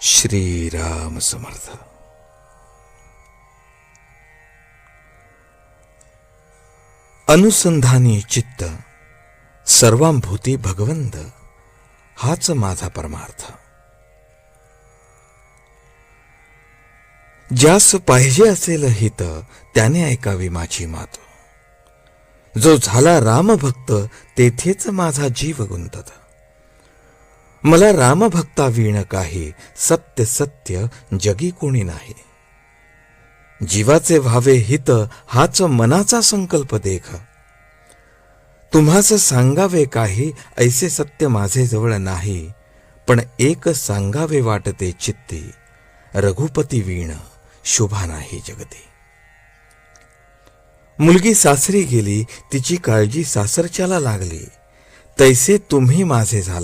श्रीराम समर्थ. अनुसंधानी चित्त सर्वांभूती भगवंत, हाच माझा परमार्थ. ज्यास पाहिजे असेल हित, त्याने ऐकावी माझी मात. जो झाला रामभक्त, तेथेच माझा जीव गुंतत. मला रामभक्ता वीण काही, सत्य सत्य जगी कोणी नाही. जीवाचे व्हावे हित, हाच मनाचा संकल्प देख. तुम्हास सांगावे काही, ऐसे सत्य माझे जवळ नाही. पण एक सांगावे वाटते चित्ती, रघुपती वीण शोभा नाही जगती. मुलगी सासरी गेली, तिची काळजी सासरच्याला लागली. तैसे तुम्ही माझे झाला,